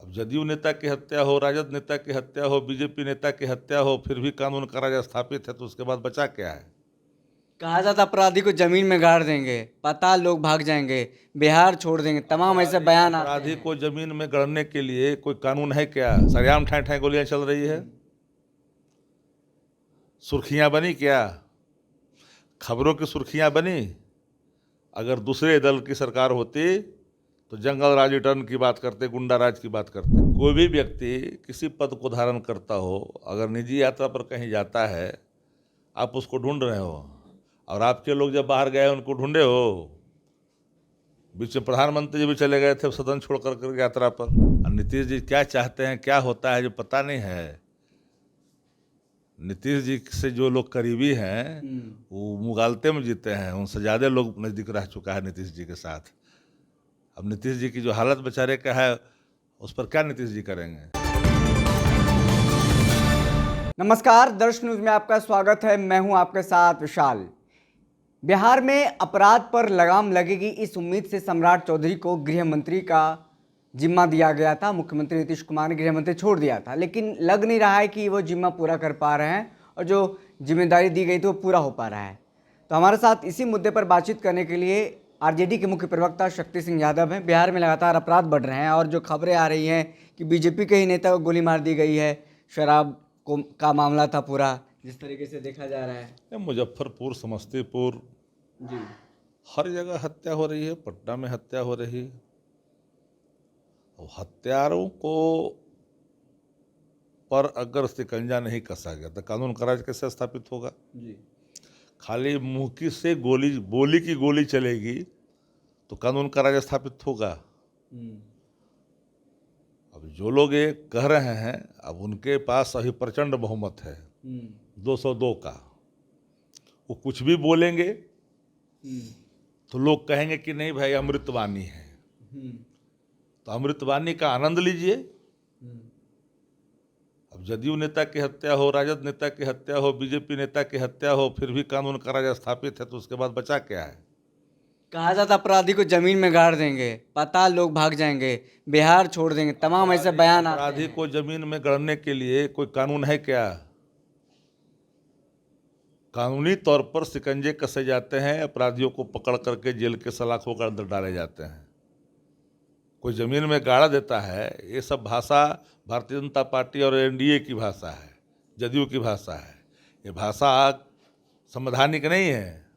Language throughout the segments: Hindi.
अब जदयू नेता की हत्या हो, राजद नेता की हत्या हो, बीजेपी नेता की हत्या हो, फिर भी कानून का राज स्थापित है, तो उसके बाद बचा क्या है? कहा जाता अपराधी को जमीन में गाड़ देंगे, पाताल लोग भाग जाएंगे, बिहार छोड़ देंगे, तमाम ऐसे बयान आते अपराधी हैं। को जमीन में गड़ने के लिए कोई कानून है क्या? सरेआम ठाए ठाए गोलियां चल रही है, सुर्खियां बनी क्या? खबरों की सुर्खियां बनी। अगर दूसरे दल की सरकार होती तो जंगल राज रिटर्न की बात करते, गुंडा राज की बात करते। कोई भी व्यक्ति किसी पद को धारण करता हो, अगर निजी यात्रा पर कहीं जाता है, आप उसको ढूंढ रहे हो, और आपके लोग जब बाहर गए उनको ढूंढे हो। बीच में प्रधानमंत्री जी भी चले गए थे सदन छोड़ कर यात्रा पर। और नीतीश जी क्या चाहते हैं, क्या होता है, जो पता नहीं है। नीतीश जी से जो लोग करीबी हैं वो मुगालते में जीते हैं, उनसे ज़्यादा लोग नज़दीक रह चुका है नीतीश जी के साथ। अब नीतीश जी की जो हालत बेचारे का है, उस पर क्या नीतीश जी करेंगे? नमस्कार, दर्श न्यूज में आपका स्वागत है। मैं हूं आपके साथ विशाल। बिहार में अपराध पर लगाम लगेगी, इस उम्मीद से सम्राट चौधरी को गृह मंत्री का जिम्मा दिया गया था। मुख्यमंत्री नीतीश कुमार ने गृह मंत्री छोड़ दिया था, लेकिन लग नहीं रहा है कि वो जिम्मा पूरा कर पा रहे हैं और जो जिम्मेदारी दी गई थी वो पूरा हो पा रहा है। तो हमारे साथ इसी मुद्दे पर बातचीत करने के लिए आरजेडी के मुख्य प्रवक्ता शक्ति सिंह यादव हैं। बिहार में लगातार अपराध बढ़ रहे हैं और जो खबरें आ रही हैं कि बीजेपी के ही नेता को गोली मार दी गई है, शराब का मामला था पूरा, जिस तरीके से देखा जा रहा है। मुजफ्फरपुर, समस्तीपुर, जी, हर जगह हत्या हो रही है। पटना में हत्या हो रही है। और हत्यारों को पर अगर शिकंजा नहीं कसा गया तो कानून का राज कैसे स्थापित होगा? जी, खाली मुंह की से बोली की गोली चलेगी तो कानून का राज स्थापित होगा? अब जो लोग ये कह रहे हैं, अब उनके पास अभी प्रचंड बहुमत है, 202 का। वो कुछ भी बोलेंगे तो लोग कहेंगे कि नहीं भाई अमृतवाणी है, तो अमृतवाणी का आनंद लीजिए। अब जदयू नेता की हत्या हो, राजद नेता की हत्या हो, बीजेपी नेता की हत्या हो, फिर भी कानून का राज स्थापित है, तो उसके बाद बचा क्या है? कहा जाता अपराधी को जमीन में गाड़ देंगे, पाताल लोग भाग जाएंगे, बिहार छोड़ देंगे, तमाम ऐसे बयान आते अपराधी हैं। को जमीन में गड़ने के लिए कोई कानून है क्या? कानूनी तौर पर शिकंजे कसे जाते हैं, अपराधियों को पकड़ करके जेल के सलाखों के अंदर डाले जाते हैं। कोई जमीन में गाड़ा देता है, ये सब भाषा भारतीय जनता पार्टी और एनडीए की भाषा है, जदयू की भाषा है। ये भाषा संवैधानिक नहीं है।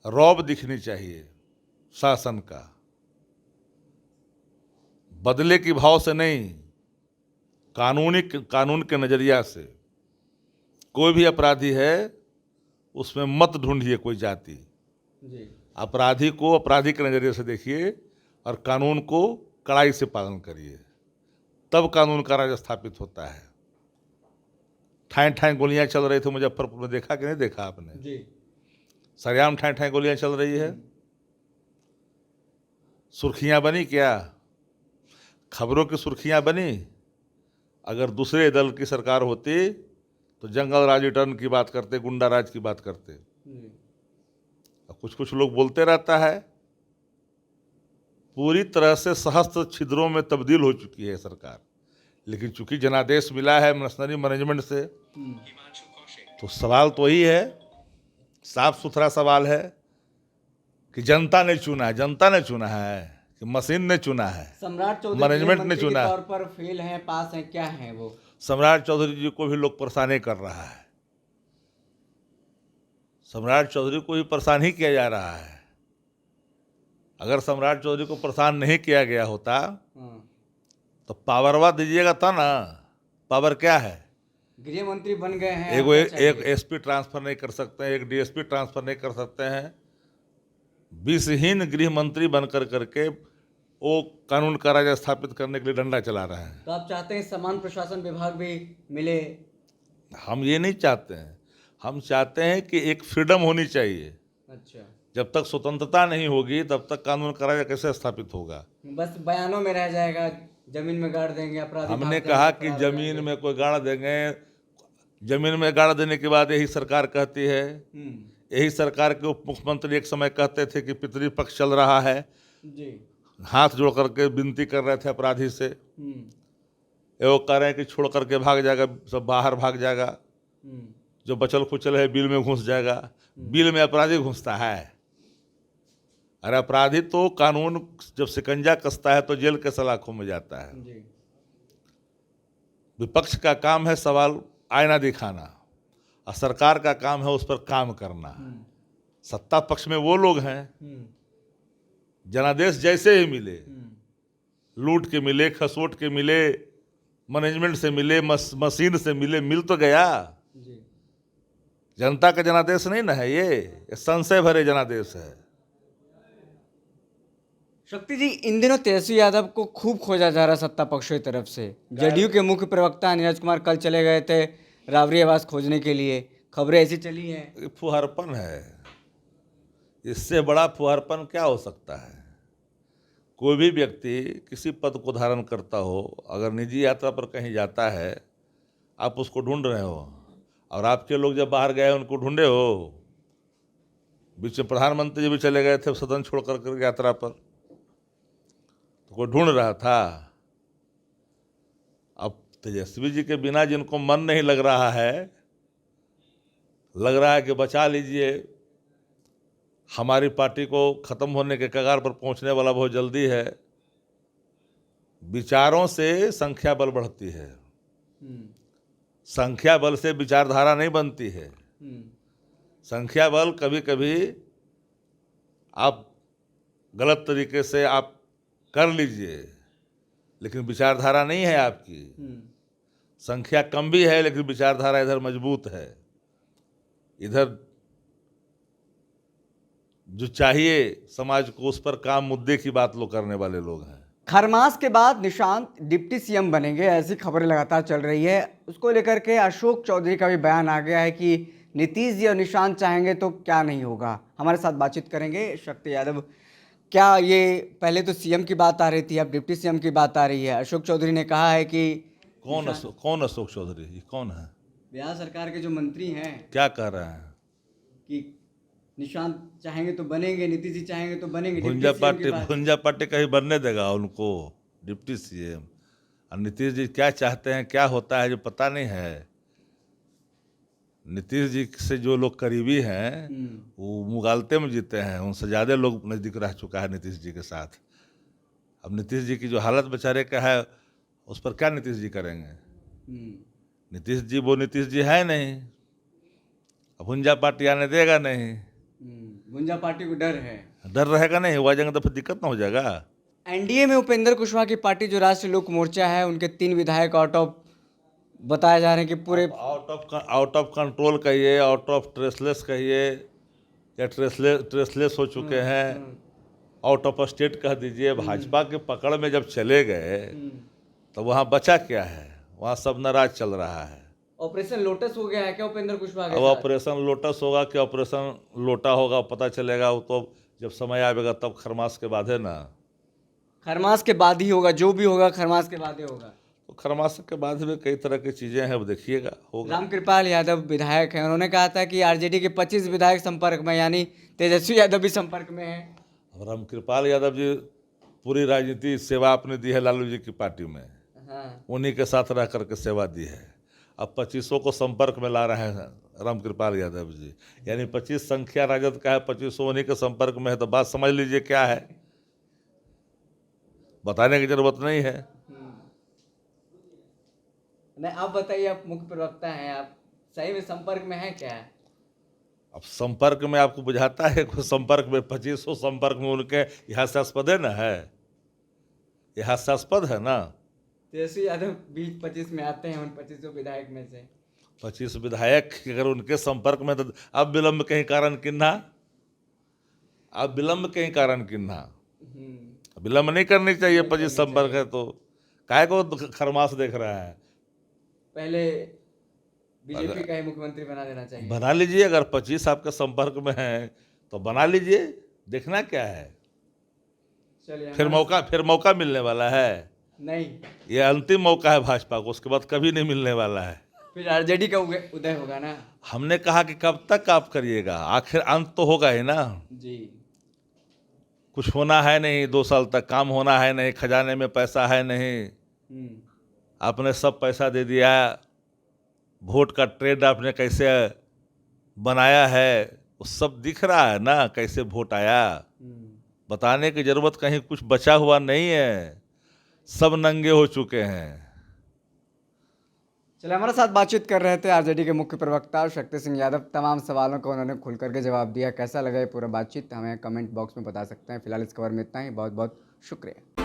रौब दिखनी चाहिए शासन का, बदले की भाव से नहीं, कानून के नजरिया से। कोई भी अपराधी है उसमें मत ढूंढिए कोई जाति। जी, अपराधी को अपराधी के नजरिए से देखिए और कानून को कड़ाई से पालन करिए, तब कानून का राज स्थापित होता है। ठाए ठाए गोलियां चल रही थी मुजफ्फरपुर में, देखा कि नहीं देखा आपने? जी, सरेआम ठाए ठाए गोलियां चल रही है, सुर्खियां बनी क्या? खबरों की सुर्खियां बनी। अगर दूसरे दल की सरकार होती तो जंगल राज रिटर्न की बात करते, गुंडा राज की बात करते। कुछ कुछ लोग बोलते रहता है। पूरी तरह से सहस्त्र छिद्रों में तब्दील हो चुकी है सरकार, लेकिन चूंकि जनादेश मिला है मशीनरी मैनेजमेंट से, तो सवाल तो वही है, साफ सुथरा सवाल है कि जनता ने चुना है, जनता ने चुना है कि मशीन ने चुना है, सम्राट चौधरी मैनेजमेंट ने मंत्री के चुना है? तौर पर फेल हैं, पास हैं, क्या हैं वो? सम्राट चौधरी जी को भी लोग परेशान कर रहा है। सम्राट चौधरी को भी परेशान ही किया जा रहा है। अगर सम्राट चौधरी को परेशान नहीं किया गया होता तो पावरवा दीजिएगा था ना। पावर क्या है? गृह मंत्री बन गए हैं, एक एसपी ट्रांसफर नहीं कर सकते हैं, एक डीएसपी ट्रांसफर नहीं कर सकते हैं। विषहीन गृह मंत्री बनकर करके वो कानून का राज स्थापित करने के लिए डंडा चला रहे हैं। तो आप चाहते हैं समान प्रशासन विभाग भी मिले? हम ये नहीं चाहते हैं। हम चाहते हैं कि एक फ्रीडम होनी चाहिए। अच्छा, जब तक स्वतंत्रता नहीं होगी तब तक कानून का राज कैसे स्थापित होगा? बस बयानों में रह जाएगा, जमीन में गाड़ देंगे, अपराधी हमने भाग कहा जाएंगे, कि फरार हो जमीन जाएंगे। में कोई गाड़ देंगे, जमीन में गाड़ देने के बाद यही सरकार कहती है, यही सरकार के उप मुख्यमंत्री एक समय कहते थे कि पितृपक्ष चल रहा है। जी, हाथ जोड़ करके विनती कर रहे थे अपराधी से। वो कह रहे हैं कि छोड़ करके भाग जाएगा, सब बाहर भाग जाएगा, जो बचल खुचल है बिल में घुस जाएगा। बिल में अपराधी घुसता है? अरे अपराधी तो कानून जब शिकंजा कसता है तो जेल के सलाखों में जाता है। जी। विपक्ष का काम है सवाल आईना दिखाना, और सरकार का काम है उस पर काम करना। सत्ता पक्ष में वो लोग हैं, जनादेश जैसे ही मिले, लूट के मिले, खसोट के मिले, मैनेजमेंट से मिले, मशीन से मिले, मिल तो गया। जी। जनता का जनादेश नहीं ना है ये संशय भरे जनादेश है। शक्ति जी, इन दिनों तेजस्वी यादव को खूब खोजा जा रहा सत्ता पक्ष की तरफ से। जदयू के मुख्य प्रवक्ता नीरज कुमार कल चले गए थे राबड़ी आवास खोजने के लिए, खबरें ऐसी चली हैं। ये फुहरपन है, इससे बड़ा फुहरपन क्या हो सकता है? कोई भी व्यक्ति किसी पद को धारण करता हो, अगर निजी यात्रा पर कहीं जाता है, आप उसको ढूंढ रहे हो, और आपके लोग जब बाहर गए उनको ढूंढे हो। बीच में प्रधानमंत्री जी भी चले गए थे सदन छोड़ कर यात्रा पर, तो कोई ढूंढ रहा था। अब तेजस्वी जी के बिना जिनको मन नहीं लग रहा है, लग रहा है कि बचा लीजिए, हमारी पार्टी को खत्म होने के कगार पर पहुंचने वाला बहुत जल्दी है। विचारों से संख्या बल बढ़ती है, संख्या बल से विचारधारा नहीं बनती है। संख्या बल कभी कभी आप गलत तरीके से आप कर लीजिए, लेकिन विचारधारा नहीं है आपकी। संख्या कम भी है लेकिन विचारधारा इधर मजबूत है। इधर जो चाहिए समाज को उस पर काम, मुद्दे की बात लोग करने वाले लोग हैं। खरमास के बाद निशांत डिप्टी सीएम बनेंगे, ऐसी खबरें लगातार चल रही है। उसको लेकर के अशोक चौधरी का भी बयान आ गया है कि नीतीश जी और निशांत चाहेंगे तो क्या नहीं होगा। हमारे साथ बातचीत करेंगे शक्ति यादव। क्या ये पहले तो सीएम की बात आ रही थी, अब डिप्टी सीएम की बात आ रही है। अशोक चौधरी ने कहा है कि कौन अशोक चौधरी? ये कौन है? बिहार सरकार के जो मंत्री हैं। क्या कह रहे हैं? कि निशांत चाहेंगे तो बनेंगे, नीतीश जी चाहेंगे तो बनेंगे। भुंजा पार्टी कहीं बनने देगा उनको डिप्टी सीएम? और नीतीश जी क्या चाहते हैं, क्या होता है जो पता नहीं है। नीतीश जी से जो लोग करीबी हैं वो मुगालते में जीते हैं, उनसे ज़्यादा लोग नज़दीक रह चुका है नीतीश जी के साथ। अब नीतीश जी की जो हालत बेचारे का है, उस पर क्या नीतीश जी करेंगे? नीतीश जी वो नीतीश जी है नहीं, अब भुंजा पार्टी आने देगा नहीं। भुंजा पार्टी को डर है, डर रहेगा नहीं, हुआ जाएगा तो फिर दिक्कत ना हो जाएगा। एनडीए में उपेंद्र कुशवाहा की पार्टी जो राष्ट्रीय लोक मोर्चा है, उनके 3 विधायक आउट ऑफ बताए जा रहे हैं कि पूरे आउट ऑफ कंट्रोल कहिए, आउट ऑफ ट्रेसलेस कहिए, या ट्रेसलेस हो चुके हैं, आउट ऑफ स्टेट कह दीजिए। भाजपा के पकड़ में जब चले गए तो वहाँ बचा क्या है? वहाँ सब नाराज चल रहा है। ऑपरेशन लोटस हो गया है क्या उपेंद्र कुशवाहा के अब साथ? ऑपरेशन लोटस होगा कि ऑपरेशन लोटा होगा पता चलेगा, वो तो जब समय आएगा तब। खरमास के बाद है ना? खरमास के बाद ही होगा, जो भी होगा खरमास के बाद ही होगा। तो खरमास के बाद में कई तरह की चीज़ें हैं, वो देखिएगा होगा। रामकृपाल यादव विधायक हैं, उन्होंने कहा था कि आरजेडी के 25 विधायक संपर्क में, यानी तेजस्वी यादव भी संपर्क में हैं। अब रामकृपाल यादव जी पूरी राजनीति सेवा आपने दी है लालू जी की पार्टी में, हाँ। उन्हीं के साथ रह करके सेवा दी है। अब 25 को संपर्क में ला रहे हैं रामकृपाल यादव जी, यानी 25 संख्या राजद का है, 25 उन्हीं के संपर्क में है। तो बात समझ लीजिए क्या है, बताने की जरूरत नहीं है। नहीं, आप बताइए, आप मुख्य प्रवक्ता हैं, आप सही में संपर्क में हैं क्या? अब संपर्क में आपको बुझाता है कोई संपर्क में? 25 संपर्क में उनके, ये हास्यास्पद है ना, है ये हास्यास्पद है ना। तेजस्वी यादव 20-25 में आते हैं, उन 25 विधायक में से 25 विधायक अगर उनके संपर्क में, तो अब विलंब कहीं कारण किन्ना, अब विलंब कहीं कारण किन्ना। विलंब नहीं करनी चाहिए। 25 संपर्क है तो काहे को खरमास देख रहा है? पहले बीजेपी का ही मुख्यमंत्री बना देना चाहिए। बना लीजिए, अगर 25 आपके संपर्क में है तो बना लीजिए, देखना क्या है। चलिए, फिर मौका मिलने वाला है नहीं, ये अंतिम मौका है भाजपा को, उसके बाद कभी नहीं मिलने वाला है। फिर आरजेडी का उदय होगा ना। हमने कहा कि कब तक आप करिएगा, आखिर अंत तो होगा ही ना। जी, कुछ होना है नहीं, 2 साल तक काम होना है नहीं, खजाने में पैसा है नहीं, आपने सब पैसा दे दिया। वोट का ट्रेंड आपने कैसे बनाया है वो सब दिख रहा है ना, कैसे वोट आया। बताने की जरूरत कहीं कुछ बचा हुआ नहीं है, सब नंगे हो चुके हैं। चलिए, हमारे साथ बातचीत कर रहे थे आरजेडी के मुख्य प्रवक्ता शक्ति सिंह यादव। तमाम सवालों को उन्होंने खुल करके जवाब दिया। कैसा लगा ये पूरा बातचीत हमें कमेंट बॉक्स में बता सकते हैं। फिलहाल इस खबर में इतना ही। बहुत बहुत शुक्रिया।